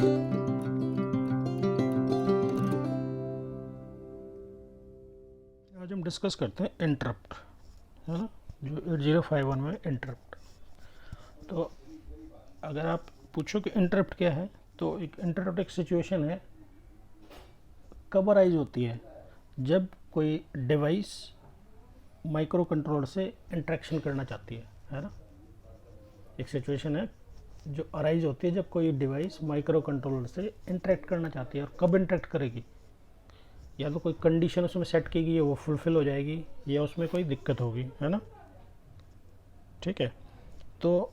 आज हम डिस्कस करते हैं इंटरप्ट, है ना, जो 8051 में इंटरप्ट। तो अगर आप पूछो कि इंटरप्ट क्या है, तो एक इंटरप्ट एक सिचुएशन है, कब अराइज होती है जब कोई डिवाइस माइक्रो कंट्रोलर से इंटरेक्शन करना चाहती है ना। एक सिचुएशन है जो अराइज होती है जब कोई डिवाइस माइक्रो कंट्रोलर से इंटरेक्ट करना चाहती है। और कब इंटरेक्ट करेगी, या तो कोई कंडीशन उसमें सेट की गई है वो फुलफिल हो जाएगी, या उसमें कोई दिक्कत होगी, है ना। ठीक है, तो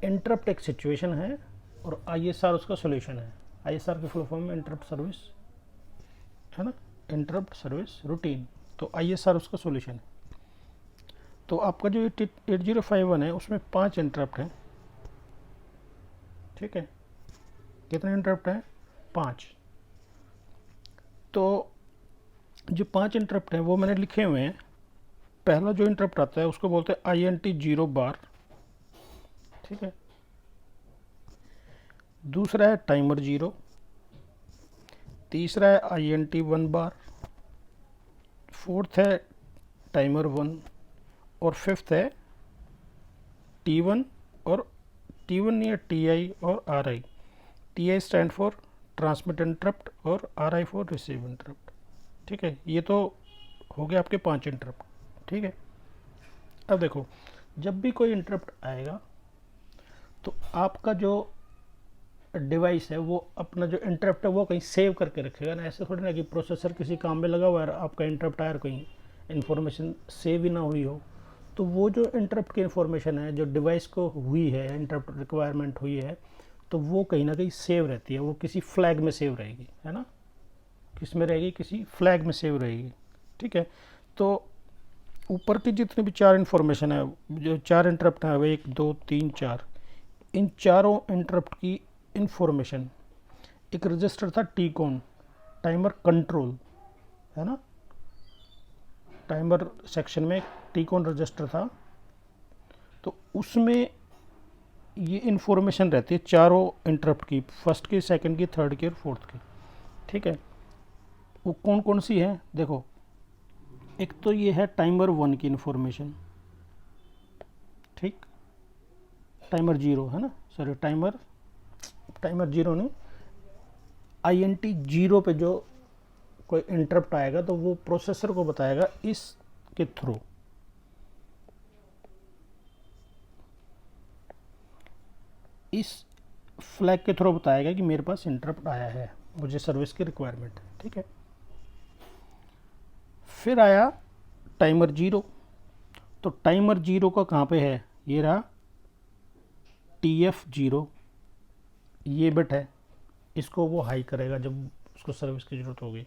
इंटरप्ट एक सिचुएशन है और ISR उसका सॉल्यूशन है। ISR की फुल फॉर्म में इंटरप्ट सर्विस, है ना, इंटरप्ट सर्विस रूटीन। तो ISR उसका सॉल्यूशन है। तो आपका जो 8051 है उसमें 5 इंटरप्ट हैं। ठीक है, कितने इंटरप्ट हैं? 5। तो जो 5 इंटरप्ट हैं वो मैंने लिखे हुए हैं। पहला जो इंटरप्ट आता है उसको बोलते हैं INT 0 बार। ठीक है, दूसरा है टाइमर 0, तीसरा है INT 1 बार, फोर्थ है टाइमर 1 और फिफ्थ है T1 और T1 नहीं है TI और RI। TI stand for transmit interrupt और RI फॉर रिसीव इंटरप्ट। ठीक है, ये तो हो गया आपके 5 इंटरप्ट। ठीक है, अब देखो, जब भी कोई इंटरप्ट आएगा तो आपका जो डिवाइस है वो अपना जो इंटरप्ट है वो कहीं सेव करके रखेगा ना। ऐसे थोड़ी ना कि प्रोसेसर किसी काम में लगा हुआ है, आपका इंटरप्ट आया और कहीं इन्फॉर्मेशन सेव ही ना हुई हो। तो वो जो इंटरप्ट की इन्फॉर्मेशन है जो डिवाइस को हुई है, इंटरप्ट रिक्वायरमेंट हुई है, तो वो कहीं ना कहीं सेव रहती है। वो किसी फ्लैग में सेव रहेगी, है ना। किस में रहेगी? किसी फ्लैग में सेव रहेगी। ठीक है, तो ऊपर की जितनी भी 4 इन्फॉर्मेशन है, जो 4 इंटरप्ट है, वो 1 2 3 4, इन चारों इंटरप्ट की इंफॉर्मेशन एक रजिस्टर था टीकॉन, टाइमर कंट्रोल, है ना। टाइमर सेक्शन में टीकॉन रजिस्टर था, तो उसमें ये इंफॉर्मेशन रहती है चारों इंटरप्ट की, फर्स्ट की, सेकंड की, थर्ड की और फोर्थ की। ठीक है, वो कौन कौन सी है देखो। एक तो ये है टाइमर 1 की इंफॉर्मेशन। ठीक, टाइमर 0 है ना, सॉरी टाइमर 0 नहीं, INT 0 पे जो कोई इंटरप्ट आएगा तो वो प्रोसेसर को बताएगा इसके थ्रू। इस फ्लैग के थ्रू बताएगा कि मेरे पास इंटरप्ट आया है, मुझे सर्विस की रिक्वायरमेंट है। ठीक है, फिर आया टाइमर 0। तो टाइमर 0 का कहाँ पे है? ये रहा TF0, ये बिट है, इसको वो हाई करेगा जब उसको सर्विस की ज़रूरत होगी।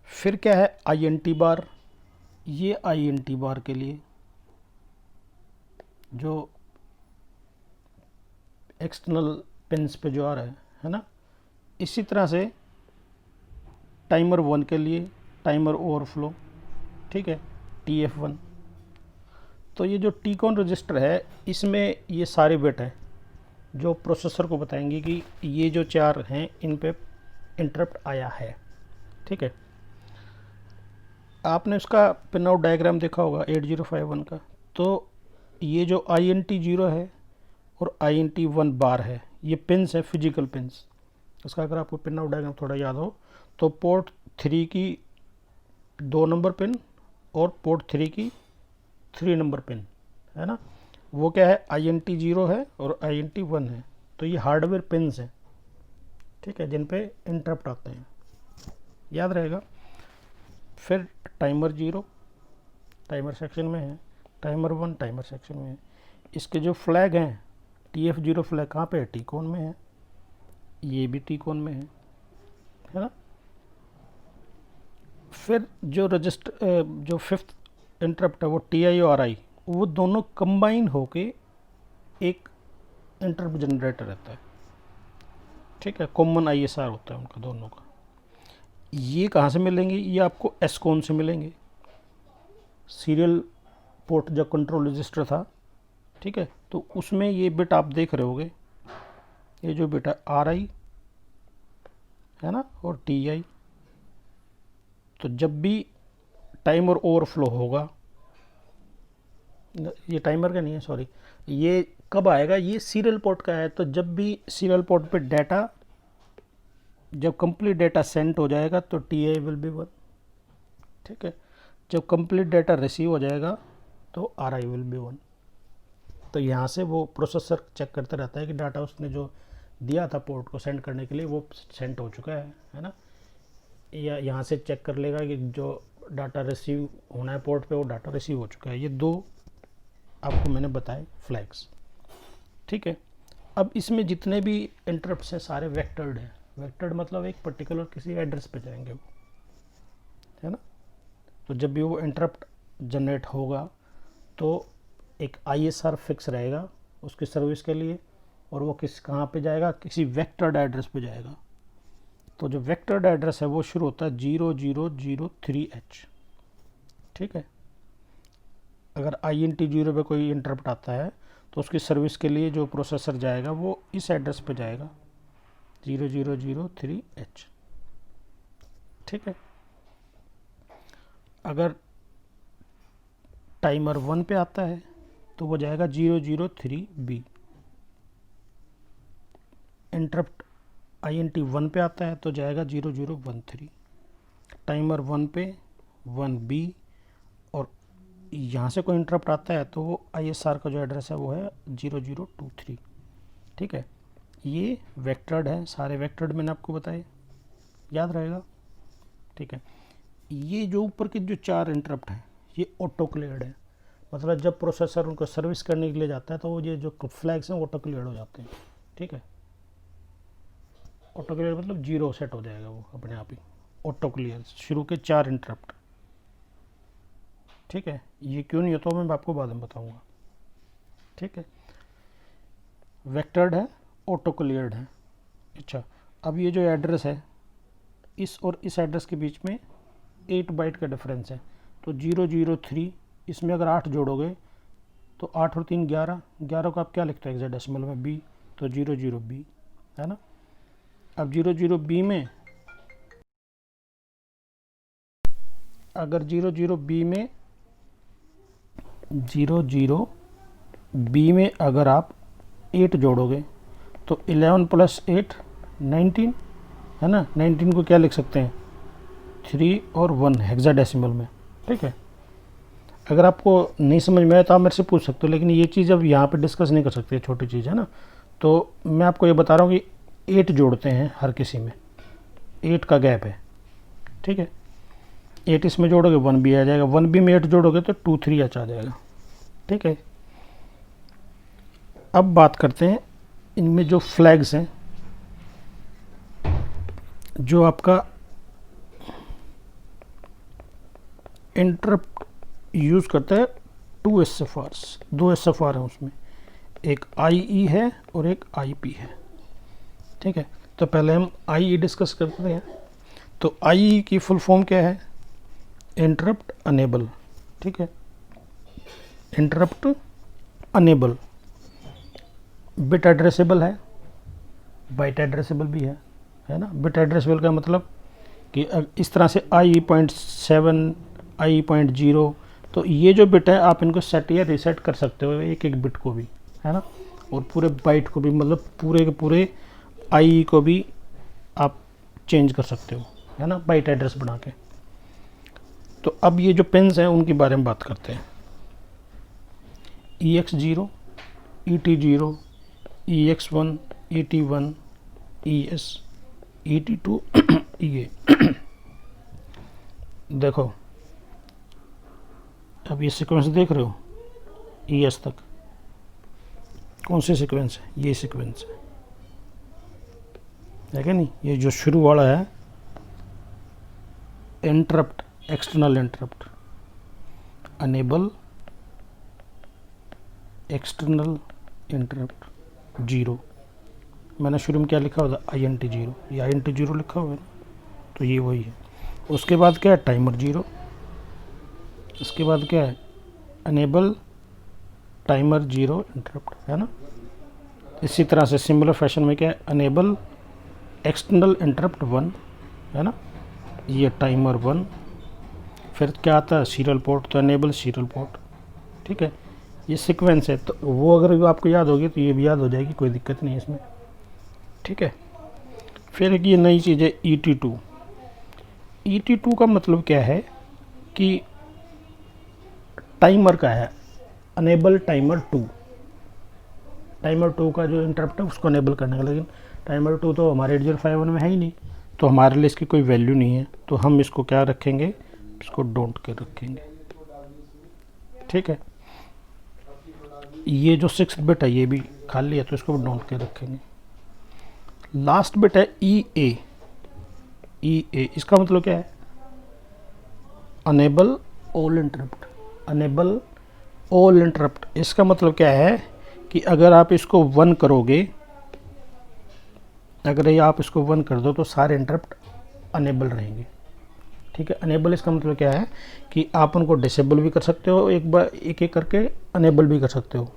फिर क्या है? INT बार। ये INT बार के लिए जो एक्सटर्नल पिंस पे जो आ रहा है ना। इसी तरह से टाइमर 1 के लिए टाइमर ओवरफ्लो। ठीक है, TF1। तो ये जो टीकॉन रजिस्टर है इसमें ये सारे बिट हैं जो प्रोसेसर को बताएंगे कि ये जो 4 हैं इन पे इंटरप्ट आया है। ठीक है, आपने उसका पिन आउट डायग्राम देखा होगा 8051 का। तो ये जो INT 0 है और INT 1 बार है, ये पिन्स है, फिजिकल पिन्स। उसका अगर आपको पिन आउट डायग्राम थोड़ा याद हो तो पोर्ट 3 की 2 नंबर पिन और पोर्ट 3 की 3 नंबर पिन, है ना। वो क्या है? INT 0 है और INT 1 है। तो ये हार्डवेयर पिन्स हैं, ठीक है, जिन पे इंटरप्ट आते हैं, याद रहेगा। फिर टाइमर 0 टाइमर सेक्शन में है, टाइमर 1 टाइमर सेक्शन में है। इसके जो फ्लैग हैं, TF0 फ्लैग कहाँ पे है? टीकॉन में है, ये भी टीकॉन में है ना। फिर जो रजिस्टर जो फिफ्थ इंटरप्ट है वो TI और RI, वो दोनों कंबाइन होके एक इंटरप्ट जनरेटर रहता है। ठीक है, कॉमन ISR होता है उनका दोनों का। ये कहाँ से मिलेंगे? ये आपको एसकॉन से मिलेंगे, सीरियल पोर्ट जो कंट्रोल रजिस्टर था। ठीक है, तो उसमें ये बिट आप देख रहे होगे, ये जो बिट है RI है ना, और टी आई। तो जब भी टाइमर ओवरफ्लो होगा, ये टाइमर का नहीं है सॉरी, ये कब आएगा, ये सीरियल पोर्ट का है। तो जब भी सीरियल पोर्ट पे डाटा, जब कंप्लीट डाटा सेंड हो जाएगा तो टी आई विल बी 1, ठीक है। जब कंप्लीट डाटा रिसीव हो जाएगा तो आर आई विल बी 1। तो यहाँ से वो प्रोसेसर चेक करता रहता है कि डाटा उसने जो दिया था पोर्ट को सेंड करने के लिए वो सेंड हो चुका है ना। या यहाँ से चेक कर लेगा कि जो डाटा रिसीव होना है पोर्ट पे वो डाटा रिसीव हो चुका है। ये दो आपको मैंने बताए फ्लैग्स, ठीक है। अब इसमें जितने भी इंटरप्ट्स हैं सारे वेक्टर्ड हैं। वेक्टर्ड मतलब एक पर्टिकुलर किसी एड्रेस पे जाएंगे वो, है ना। तो जब भी वो इंटरप्ट जनरेट होगा तो एक ISR फिक्स रहेगा उसकी सर्विस के लिए, और वो कहाँ पे जाएगा, किसी वेक्टर्ड एड्रेस पे जाएगा। तो जो वेक्टर्ड एड्रेस है वो शुरू होता है 0003H, ठीक है। अगर INT0 पे कोई इंटरप्ट आता है तो उसकी सर्विस के लिए जो प्रोसेसर जाएगा वो इस एड्रेस पे जाएगा 0003H, ठीक है। अगर टाइमर 1 पे आता है तो वो जाएगा 003B। इंटरप्ट INT1 पे आता है तो जाएगा 0013। टाइमर 1 पे 1B, और यहाँ से कोई इंटरप्ट आता है तो वो ISR का जो एड्रेस है वो है 0023, ठीक है। ये वेक्टर्ड है, सारे वेक्टर्ड मैंने आपको बताए, याद रहेगा, ठीक है। ये जो ऊपर के जो 4 इंटरप्ट हैं ये ऑटो क्लियर्ड है, मतलब जब प्रोसेसर उनको सर्विस करने के लिए जाता है तो ये जो फ्लैग्स हैं ऑटो क्लियर्ड हो जाते हैं, ठीक है। ऑटो क्लियर मतलब 0 सेट हो जाएगा वो अपने आप ही, ऑटो क्लियर शुरू के 4 इंटरप्ट, ठीक है। ये क्यों नहीं होता मैं आपको बाद में बताऊंगा, ठीक है। वेक्टर्ड है, ऑटो क्लियर्ड है। अच्छा, अब ये जो एड्रेस है इस और इस एड्रेस के बीच में 8 बाइट का डिफरेंस है, तो 003, इसमें अगर 8 जोड़ोगे तो 8 और 3 11, 11 को आप क्या लिखते हो हेक्साडेसिमल में B, तो 00B, है ना। अब 00B में अगर 00B में अगर आप 8 जोड़ोगे तो 11 + 8 19, है ना। 19 को क्या लिख सकते हैं 3 और 1 हेक्साडेसिमल में, ठीक है। अगर आपको नहीं समझ में आए तो आप मेरे से पूछ सकते हो, लेकिन ये चीज़ अब यहाँ पे डिस्कस नहीं कर सकते, छोटी चीज़ है ना। तो मैं आपको ये बता रहा हूँ कि 8 जोड़ते हैं हर किसी में, 8 का गैप है, ठीक है। 8 इसमें जोड़ोगे 1B आ जाएगा, 1B में 8 जोड़ोगे तो 2 3H आ जाएगा, ठीक है। अब बात करते हैं इनमें जो फ्लैग्स हैं, जो आपका इंटरप्ट यूज़ करता है 2 SFRs, 2 SFR हैं उसमें, एक IE है और एक IP है, ठीक है। तो पहले हम IE डिस्कस करते हैं। तो IE की फुल फॉर्म क्या है, इंटरप्ट अनेबल, ठीक है। इंटरप्ट अनेबल बिट एड्रेसेबल है, बाइट एड्रेसेबल भी है ना। बिट एड्रेसेबल का मतलब कि इस तरह से IE.7 IE.0, तो ये जो बिट है आप इनको सेट या रीसेट कर सकते हो, एक एक बिट को भी, है ना। और पूरे बाइट को भी, मतलब पूरे के पूरे IE को भी आप चेंज कर सकते हो, है ना, बाइट एड्रेस बना के। तो अब ये जो पिन्स हैं उनके बारे में बात करते हैं। EX0, ET0, EX1, ET1, ES, ET2, EA। देखो अब ये सीक्वेंस देख रहे हो, ES तक कौन सी सीक्वेंस है, ये सीक्वेंस है क्या नहीं। ये जो शुरू वाला है interrupt, external interrupt, enable external interrupt 0, मैंने शुरू में क्या लिखा हुआ था INT0, ये INT0 लिखा हुआ है ना, तो ये वही है। उसके बाद क्या है टाइमर 0, उसके बाद क्या है अनेबल टाइमर 0 इंटरप्ट, है ना। इसी तरह से सिमिलर फैशन में क्या है अनेबल एक्सटर्नल इंटरप्ट 1 है ना, ये टाइमर 1, फिर क्या आता है सीरियल पोर्ट, तो एनेबल सीरियल पोर्ट। ठीक है, ये सीक्वेंस है, तो वो अगर आपको याद होगी तो ये भी याद हो जाएगी, कोई दिक्कत नहीं है इसमें। ठीक है, फिर ये नई चीज़ है ET2। ET2 का मतलब क्या है कि टाइमर का है, अनेबल टाइमर 2। टाइमर 2 का जो इंटरप्ट है उसको अनेबल करने का, लेकिन टाइमर 2 तो हमारे 8051 में है ही नहीं, तो हमारे लिए इसकी कोई वैल्यू नहीं है, तो हम इसको क्या रखेंगे, इसको डोंट के रखेंगे। ठीक है, ये जो 6 बिट है ये भी खाली है, तो इसको डोंट के रखेंगे। लास्ट बिट है EA। इसका मतलब क्या है, enable all interrupt. Enable all interrupt, इसका मतलब क्या है कि अगर आप इसको 1 करोगे, अगर ये आप इसको 1 कर दो तो सारे इंटरप्ट अनेबल रहेंगे। ठीक है, अनेबल इसका मतलब क्या है कि आप उनको डिसेबल भी कर सकते हो, एक बार एक एक करके अनेबल भी कर सकते हो।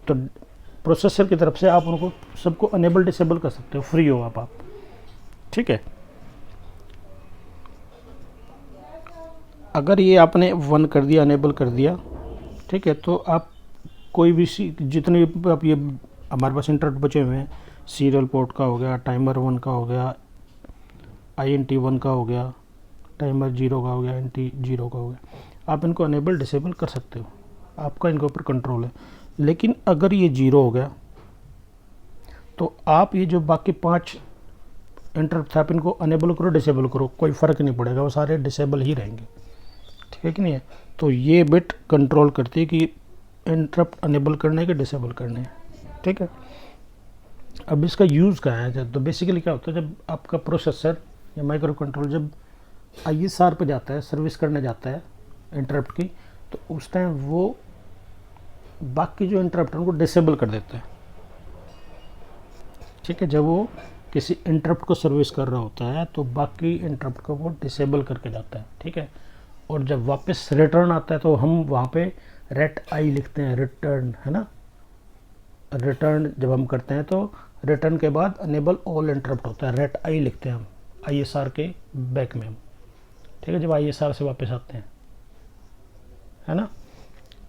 तो प्रोसेसर की तरफ से आप उनको सबको अनेबल डिसेबल कर सकते हो, फ्री हो आप। ठीक है, अगर ये आपने 1 कर दिया, अनेबल कर दिया, ठीक है, तो आप कोई भी जितने भी आप ये हमारे पास इंटरप्ट बचे हुए हैं, सीरियल पोर्ट का हो गया, टाइमर 1 का हो गया, INT1 का हो गया, टाइमर 0 का हो गया, INT0 का हो गया, आप इनको अनेबल डिसेबल कर सकते हो, आपका इनके ऊपर कंट्रोल है। लेकिन अगर ये 0 हो गया तो आप ये जो बाकी 5 इंटरप्ट थे आप इनको अनेबल करो डिसेबल करो, कोई फ़र्क नहीं पड़ेगा, वो सारे डिसेबल ही रहेंगे। ठीक है कि नहीं है, तो ये बिट कंट्रोल करती है कि इंटरप्ट अनेबल करने के डिसेबल करने हैं। ठीक है, अब इसका यूज़ क्या है, तो बेसिकली क्या होता है, जब आपका प्रोसेसर या माइक्रो कंट्रोल जब ISR पे जाता है, सर्विस करने जाता है इंटरप्ट की, तो उस टाइम वो बाकी जो इंटरप्ट है उनको डिसेबल कर देता है। ठीक है, जब वो किसी इंटरप्ट को सर्विस कर रहा होता है तो बाकी इंटरप्ट को वो डिसेबल करके जाता है। ठीक है, और जब वापस रिटर्न आता है तो हम वहाँ पे रेट आई लिखते हैं, रिटर्न, है ना। रिटर्न जब हम करते हैं तो रिटर्न के बाद अनेबल ऑल इंटरप्ट होता है, रेट आई लिखते हैं हम ISR के बैक में हम। ठीक है, जब ISR से वापस आते हैं, है ना,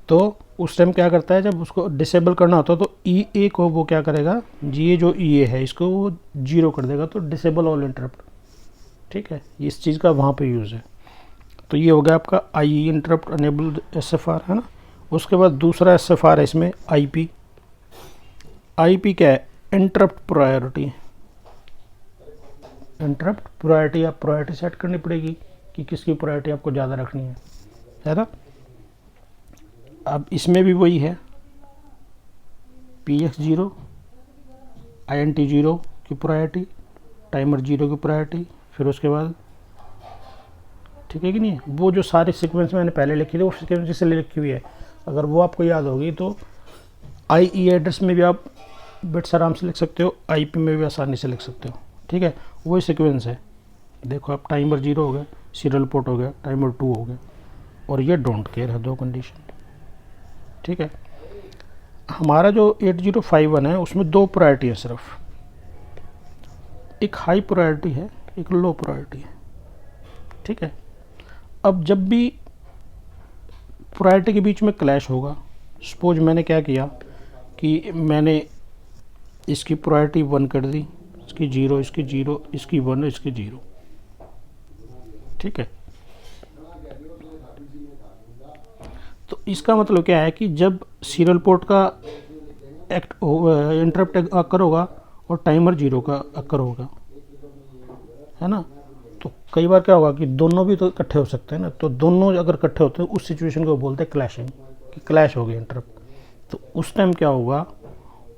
तो उस टाइम क्या करता है, जब उसको डिसेबल करना होता है तो EA को वो क्या करेगा, ये जो EA है इसको वो 0 कर देगा, तो डिसेबल ऑल इंटरप्ट। ठीक है, इस चीज़ का वहाँ पे यूज़ है। तो ये हो गया आपका IE इंटरप्ट अनेबल SFR, है ना। उसके बाद दूसरा SFR है इसमें IP। IP क्या है, इंटरप्ट प्रायोरिटी। इंटरप्ट प्रायोरिटी, आप प्रायोरिटी सेट करनी पड़ेगी कि किसकी प्रायोरिटी आपको ज़्यादा रखनी है ना। अब इसमें भी वही है, PX 0, INT 0 की प्रायोरिटी, टाइमर 0 की प्रायोरिटी, फिर उसके बाद, ठीक है कि नहीं, वो जो सारे सीक्वेंस मैंने पहले लिखी थी वो सीक्वेंस इसलिए लिखी हुई है, अगर वो आपको याद होगी तो IE एड्रेस में भी आप बिट्स आराम से लिख सकते हो, IP में भी आसानी से लिख सकते हो। ठीक है, वही सीक्वेंस है। देखो आप टाइमर 0 हो गया, सीरियल पोर्ट हो गया, टाइमर 2 हो गया, और ये डोंट केयर है, 2 कंडीशन। ठीक है, हमारा जो 8051 है उसमें 2 प्रायोरिटी है सिर्फ, एक हाई प्रायोरिटी है, एक लो प्रायोरिटी है। ठीक है, अब जब भी प्रायोरिटी के बीच में क्लैश होगा, सपोज मैंने क्या किया कि मैंने इसकी प्रायोरिटी 1 कर दी, इसकी 0, इसकी 0, इसकी 1, इसकी 0। ठीक है, तो इसका मतलब क्या है कि जब सीरियल पोर्ट का इंटरप्ट अकर होगा और टाइमर 0 का अकर होगा, है ना, तो कई बार क्या होगा कि दोनों भी तो इकट्ठे हो सकते हैं ना, तो दोनों अगर इकट्ठे होते हैं उस सिचुएशन को बोलते हैं क्लैशिंग, कि क्लैश हो गया इंटरप्ट। तो उस टाइम क्या होगा,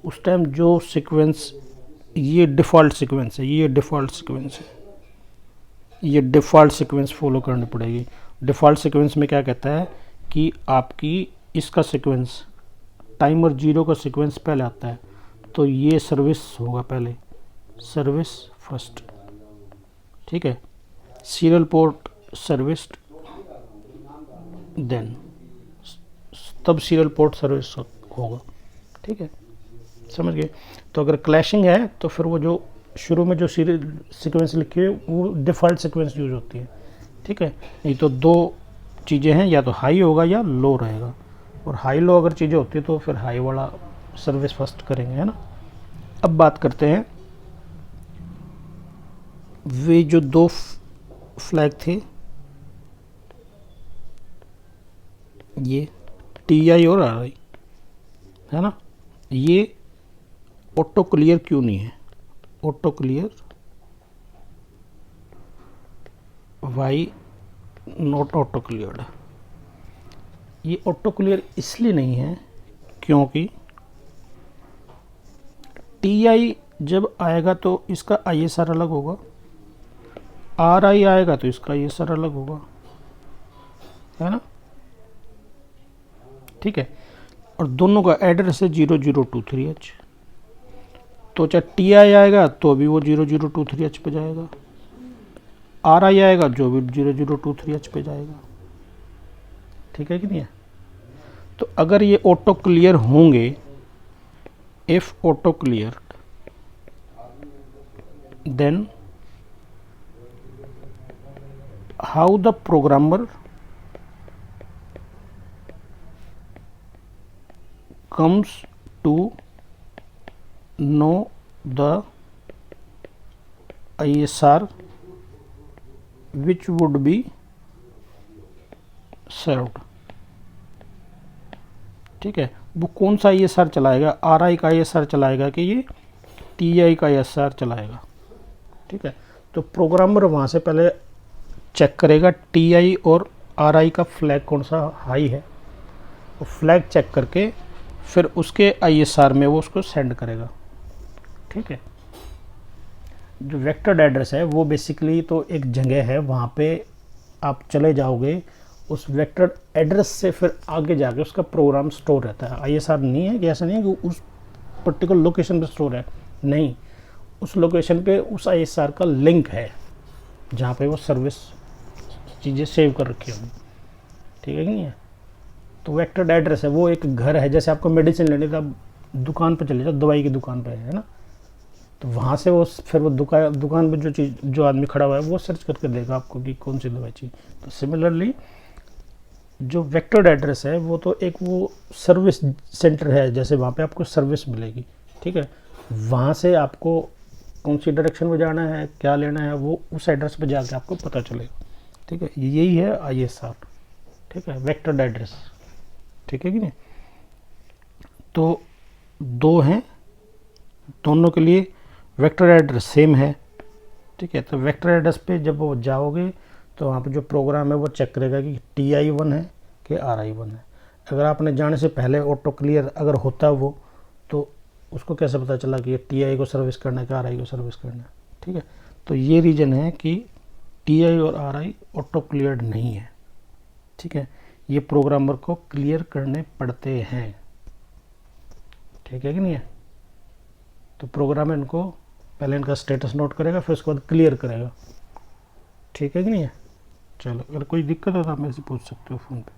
उस टाइम जो सीक्वेंस, ये डिफ़ॉल्ट सीक्वेंस है, ये डिफ़ॉल्ट सीक्वेंस है, ये डिफ़ॉल्ट सीक्वेंस फॉलो करनी पड़ेगी। डिफ़ॉल्ट सीक्वेंस में क्या कहता है कि आपकी इसका सीक्वेंस, टाइमर 0 का सीक्वेंस पहले आता है, तो ये सर्विस होगा पहले, सर्विस फर्स्ट। ठीक है, सीरियल पोर्ट सर्विस्ड, देन तब सीरियल पोर्ट सर्विस होगा। ठीक है, समझ गए। तो अगर क्लैशिंग है तो फिर वो जो शुरू में जो सीक्वेंस लिखी है वो डिफ़ॉल्ट सीक्वेंस यूज होती है, ठीक है। नहीं तो दो चीज़ें हैं, या तो हाई होगा या लो रहेगा, और हाई लो अगर चीज़ें होती है तो फिर हाई वाला सर्विस फर्स्ट करेंगे, है ना। अब बात करते हैं वे जो दो फ्लैग थे, ये TI और RI, है ना, ये ऑटो क्लियर क्यों नहीं है? Auto clear why not auto cleared. ये ऑटो क्लियर इसलिए नहीं है क्योंकि TI जब आएगा तो इसका ISR अलग होगा, RI आएगा तो इसका ISR अलग होगा, है ना, ठीक है। और दोनों का एड्रेस है 0023H, तो चाहे TI आएगा तो भी वो 0023H पे जाएगा, RI आएगा जो भी 0023H पे जाएगा, ठीक है कि नहीं है। तो अगर ये ऑटो क्लियर होंगे, if auto clear, then how the programmer comes to know the ISR which would be served, ठीक है। वो कौन सा ISR चलाएगा, RI का ISR चलाएगा कि ये TI का ISR चलाएगा, ठीक है। तो प्रोग्रामर वहाँ से पहले चेक करेगा TI और RI का फ्लैग कौन सा हाई है, वो फ्लैग चेक करके फिर उसके ISR में वो उसको सेंड करेगा, ठीक है। जो वेक्टर्ड एड्रेस है वो बेसिकली तो एक जगह है, वहाँ पे आप चले जाओगे, उस वेक्टर्ड एड्रेस से फिर आगे जाके उसका प्रोग्राम स्टोर रहता है। ISR नहीं है कि ऐसा नहीं है कि उस पर्टिकुलर लोकेशन पे स्टोर है, नहीं, उस लोकेशन पे उस ISR का लिंक है जहाँ पे वो सर्विस चीज़ें सेव कर रखी होंगी, ठीक है कि नहीं है। तो वेक्टर्ड एड्रेस है, वो एक घर है, जैसे आपको मेडिसिन लेने का दुकान पे चले जाओ, दवाई की दुकान पे है ना, तो वहाँ से वो फिर वो दुकान पे जो चीज़ जो आदमी खड़ा हुआ है वो सर्च करके देगा आपको कि कौन सी दवाई चाहिए। तो सिमिलरली जो वेक्टर्ड एड्रेस है वो तो एक वो सर्विस सेंटर है, जैसे वहाँ पे आपको सर्विस मिलेगी, ठीक है। वहाँ से आपको कौन सी डायरेक्शन में जाना है, क्या लेना है, वो उस एड्रेस पे जाके आपको पता चलेगा, ठीक है। यही है ISR, ठीक है, वेक्टर्ड एड्रेस, ठीक है कि नहीं। तो दो हैं, दोनों के लिए वेक्टर एड्रेस सेम है, ठीक है। तो वेक्टर एड्रेस पे जब वो जाओगे तो वहाँ पे जो प्रोग्राम है वो चेक करेगा कि TI 1 है कि RI 1 है। अगर आपने जाने से पहले ऑटो क्लियर अगर होता वो, तो उसको कैसे पता चला कि ये TI को सर्विस करना है कि RI को सर्विस करना है, ठीक है। तो ये रीज़न है कि TI और RI ऑटो क्लियर्ड नहीं है, ठीक है। ये प्रोग्रामर को क्लियर करने पड़ते हैं, ठीक है कि नहीं है। तो प्रोग्रामर इनको पहले इनका स्टेटस नोट करेगा, फिर उसके बाद क्लियर करेगा, ठीक है कि नहीं है। चलो, अगर कोई दिक्कत हो तो आप मेरे से पूछ सकते हो फ़ोन पे।